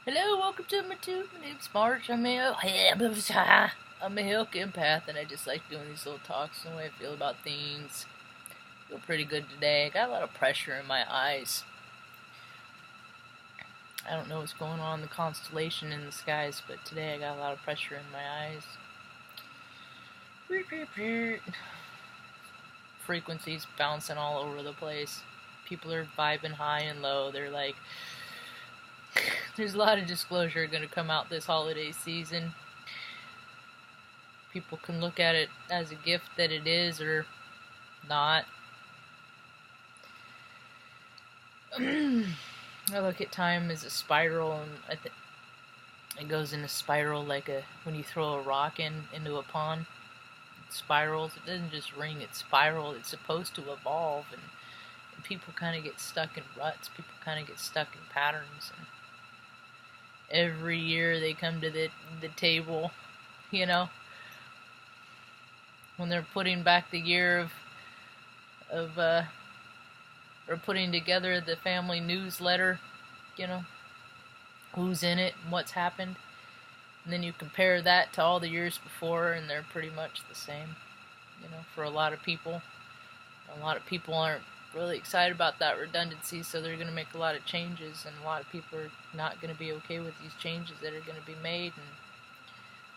Hello, welcome to my tube. My name's Marge. I'm a Hilk empath, and I just like doing these little talks and the way I feel about things. I feel pretty good today. I got a lot of pressure in my eyes. I don't know what's going on in the constellation in the skies, but today I got a lot of pressure in my eyes. Frequencies bouncing all over the place. People are vibing high and low. They're like, there's a lot of disclosure going to come out this holiday season. People can look at it as a gift that it is or not. I look at time as a spiral, and it goes in a spiral like when you throw a rock into a pond. It spirals. It doesn't just ring, it spirals. It's supposed to evolve, and people kind of get stuck in ruts. People kind of get stuck in patterns, and every year they come to the table, when they're putting back the year or putting together the family newsletter, who's in it and what's happened, and then you compare that to all the years before, and they're pretty much the same, for a lot of people. A lot of people aren't really excited about that redundancy, so they're going to make a lot of changes, and a lot of people are not going to be okay with these changes that are going to be made, and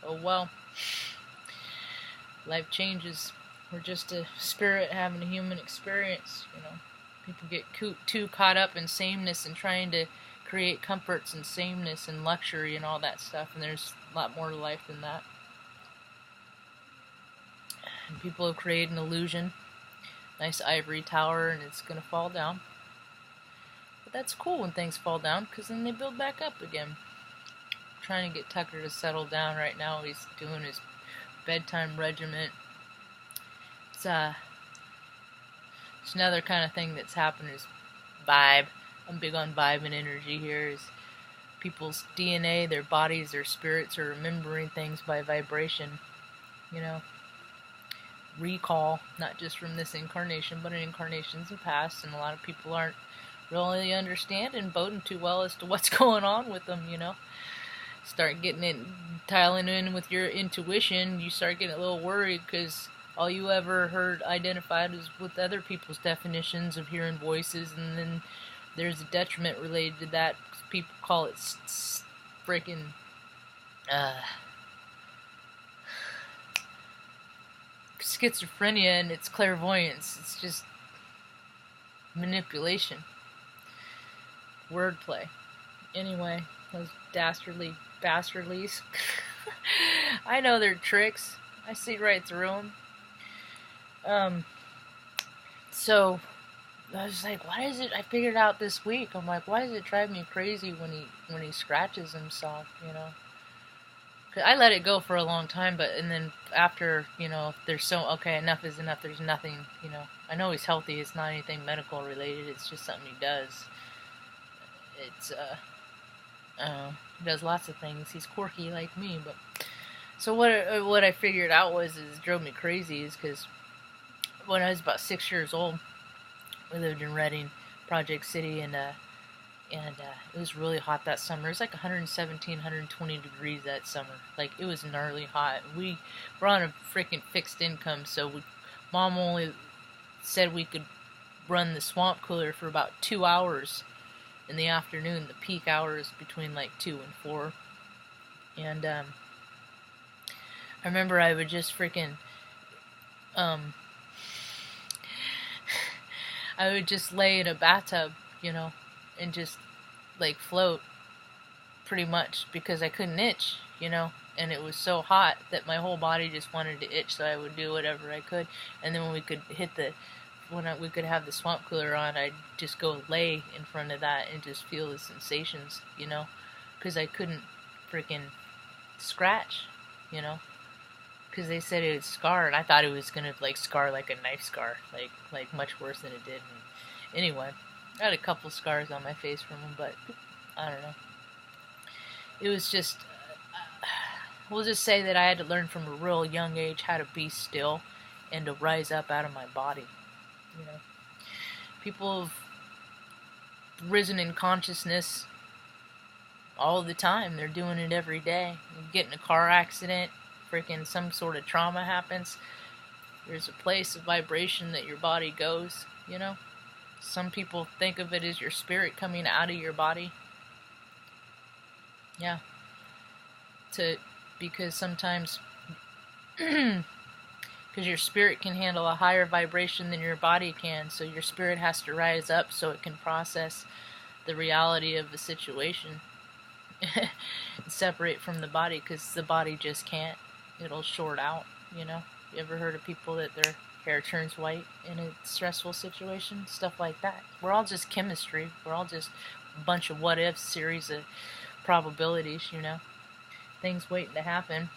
oh well, life changes. We're just a spirit having a human experience, People get too caught up in sameness and trying to create comforts and sameness and luxury and all that stuff, and there's a lot more to life than that. And people have created an illusion. Nice ivory tower, and it's going to fall down. But that's cool when things fall down, because then they build back up again. I'm trying to get Tucker to settle down right now. He's doing his bedtime regiment. It's another kind of thing that's happened is vibe. I'm big on vibe and energy here. Is people's DNA, their bodies, their spirits are remembering things by vibration. Recall, not just from this incarnation, but in incarnations in past, and a lot of people aren't really understanding, boding too well as to what's going on with them, Start getting it, tiling in with your intuition, you start getting a little worried, because all you ever heard identified is with other people's definitions of hearing voices, and then there's a detriment related to that. People call it freaking schizophrenia, and it's clairvoyance. It's just manipulation, wordplay. Anyway, those bastardlies. I know they're tricks. I see right through them. So I was like, why is it? I figured out this week. I'm like, why does it drive me crazy when he scratches himself? I let it go for a long time, and then after, there's okay, enough is enough, there's nothing, I know he's healthy, it's not anything medical related, it's just something he does. It's, he does lots of things, he's quirky like me, but, so what I figured out drove me crazy is because when I was about 6 years old, we lived in Redding, Project City, and it was really hot that summer. It was like 117, 120 degrees that summer. Like, it was gnarly hot. We were on a freaking fixed income, so Mom only said we could run the swamp cooler for about 2 hours in the afternoon, the peak hours between like 2 and 4. And I remember I would just freaking I would just lay in a bathtub, and just like float pretty much, because I couldn't itch, and it was so hot that my whole body just wanted to itch, so I would do whatever I could. And then when we could we could have the swamp cooler on, I'd just go lay in front of that and just feel the sensations, because I couldn't freaking scratch, because they said it would scar, and I thought it was gonna like scar like a knife scar, like much worse than it did. And anyway, I had a couple scars on my face from them, but I don't know. It was just, we'll just say that I had to learn from a real young age how to be still and to rise up out of my body. People have risen in consciousness all the time. They're doing it every day. You get in a car accident, freaking some sort of trauma happens. There's a place of vibration that your body goes, you know? Some people think of it as your spirit coming out of your body. Yeah. Because sometimes, because your spirit can handle a higher vibration than your body can, so your spirit has to rise up so it can process the reality of the situation. Separate from the body, because the body just can't. It'll short out, you know? You ever heard of people that their hair turns white in a stressful situation? Stuff like that. We're all just chemistry. We're all just a bunch of what-ifs, series of probabilities, you know? Things waiting to happen.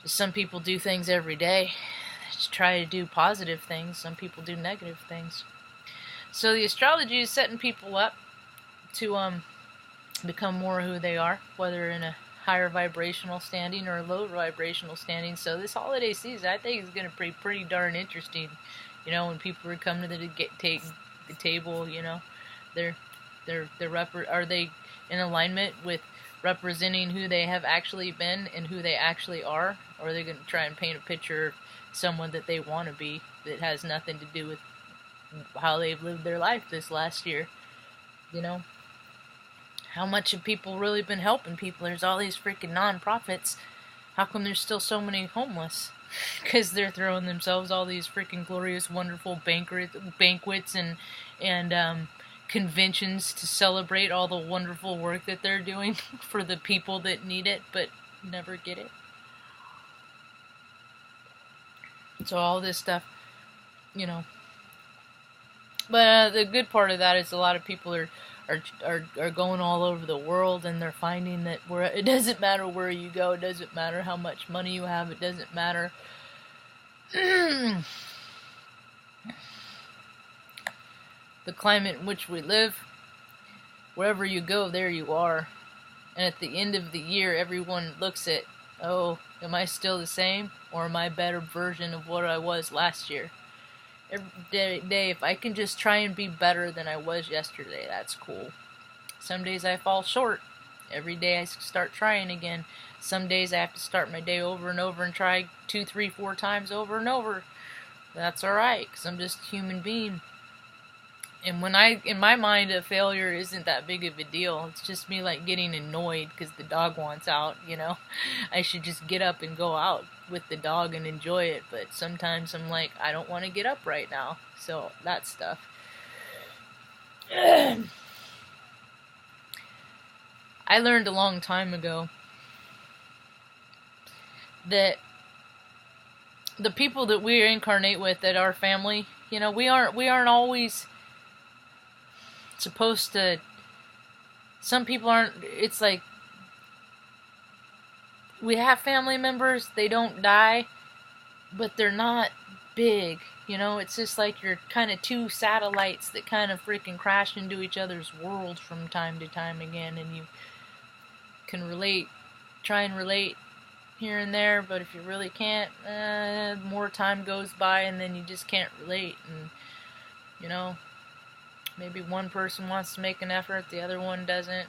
Just some people do things every day. Just try to do positive things. Some people do negative things. So the astrology is setting people up to become more who they are, whether in a higher vibrational standing or a low vibrational standing. So this holiday season, I think, is going to be pretty darn interesting. You know, when people come to the table, you know, are they in alignment with representing who they have actually been and who they actually are, or are they going to try and paint a picture of someone that they want to be that has nothing to do with how they've lived their life this last year? You know, how much have people really been helping people? There's all these freaking non-profits. How come there's still so many homeless? Because they're throwing themselves all these freaking glorious, wonderful banquets and conventions to celebrate all the wonderful work that they're doing for the people that need it but never get it. So all this stuff, you know. But the good part of that is a lot of people are going all over the world, and they're finding that it doesn't matter where you go, it doesn't matter how much money you have, it doesn't matter the climate in which we live. Wherever you go, there you are. And at the end of the year, everyone looks at, oh, am I still the same, or am I a better version of what I was last year? Every day, if I can just try and be better than I was yesterday, that's cool. Some days I fall short. Every day I start trying again. Some days I have to start my day over and over and try 2, 3, 4 times over and over. That's alright, because I'm just a human being. And in my mind, a failure isn't that big of a deal. It's just me like getting annoyed because the dog wants out, you know. I should just get up and go out with the dog and enjoy it. But sometimes I'm like, I don't want to get up right now. So that stuff. I learned a long time ago that the people that we incarnate with, that our family, you know, we aren't always supposed to. Some people aren't. It's like we have family members, they don't die, but they're not big, you know. It's just like you're kind of two satellites that kind of freaking crash into each other's worlds from time to time again, and you can try and relate here and there, but if you really can't, more time goes by and then you just can't relate. And you know, maybe one person wants to make an effort, the other one doesn't.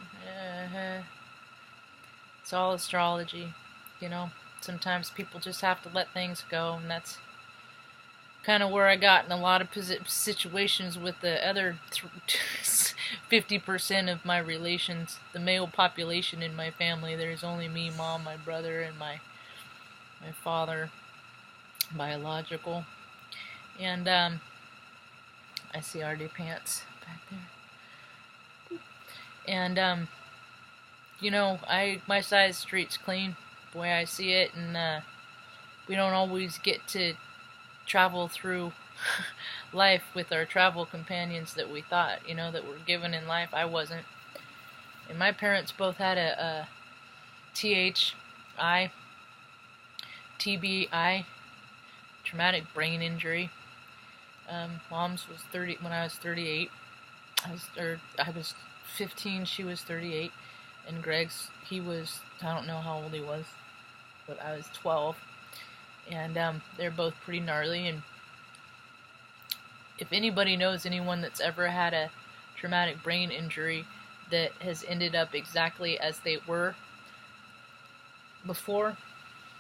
It's all astrology, you know. Sometimes people just have to let things go, and that's kind of where I got in a lot of situations with the other 50% of my relations, the male population in my family. There's only me, mom, my brother, and my father, biological. And I see RD pants back there. And you know, my side of the street's clean, the way I see it, and we don't always get to travel through life with our travel companions that we thought, you know, that were given in life. I wasn't. And my parents both had a TBI, traumatic brain injury. Mom's was 30 when I was 38. I was 15, she was 38. And Greg's, I don't know how old he was, but I was 12. And they're both pretty gnarly. And if anybody knows anyone that's ever had a traumatic brain injury, that has ended up exactly as they were before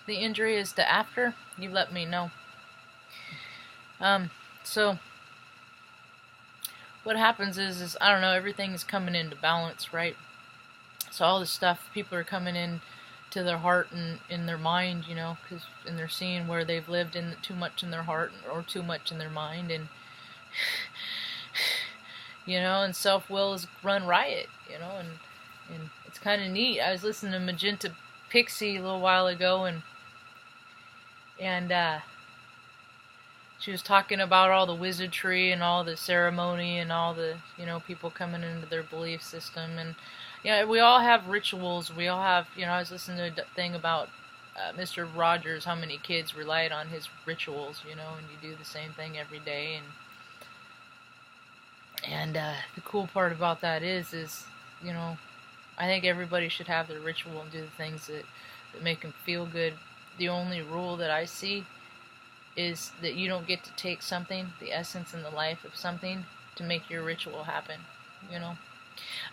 the injury as to after, you let me know. So what happens is I don't know, everything is coming into balance, right? So all this stuff, people are coming in to their heart and in their mind, you know, and they're seeing where they've lived in too much in their heart or too much in their mind, and you know, and self-will is run riot, you know, and it's kind of neat. I was listening to Magenta Pixie a little while ago, and she was talking about all the wizardry and all the ceremony and all the, you know, people coming into their belief system. And, you know, we all have rituals. We all have, you know, I was listening to a thing about Mr. Rogers, how many kids relied on his rituals, you know, and you do the same thing every day. And the cool part about that is, you know, I think everybody should have their ritual and do the things that make them feel good. The only rule that I see is that you don't get to take something, the essence and the life of something, to make your ritual happen, you know?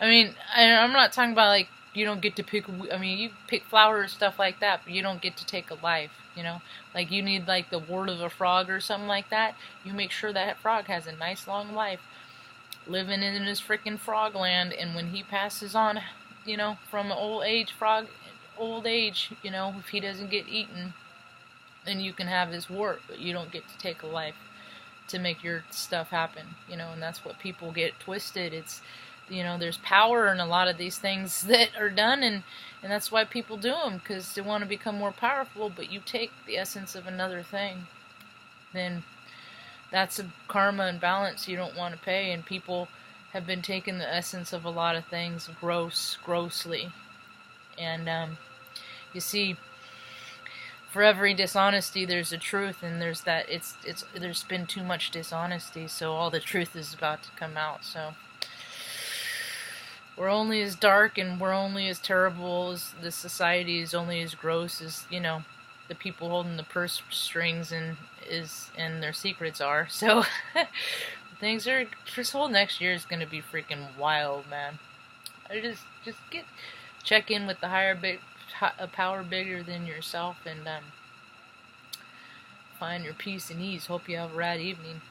I mean, I'm not talking about, like, you don't get to pick, I mean, you pick flowers, stuff like that, but you don't get to take a life, you know? Like, you need, like, the word of a frog or something like that. You make sure that frog has a nice long life, living in his freaking frog land, and when he passes on, you know, from old age, you know, if he doesn't get eaten, then you can have his wart, but you don't get to take a life to make your stuff happen, you know, and that's what people get twisted. It's, you know, there's power in a lot of these things that are done, and that's why people do them, because they want to become more powerful, but you take the essence of another thing, then that's a karma and balance you don't want to pay, and people have been taking the essence of a lot of things grossly, and you see, for every dishonesty there's a truth, and there's been too much dishonesty, so all the truth is about to come out. So we're only as dark and we're only as terrible as the society is only as gross as, you know, the people holding the purse strings and their secrets are. So things are, this whole next year is going to be freaking wild, man. I just check in with the a power bigger than yourself, and find your peace and ease. Hope you have a rad evening.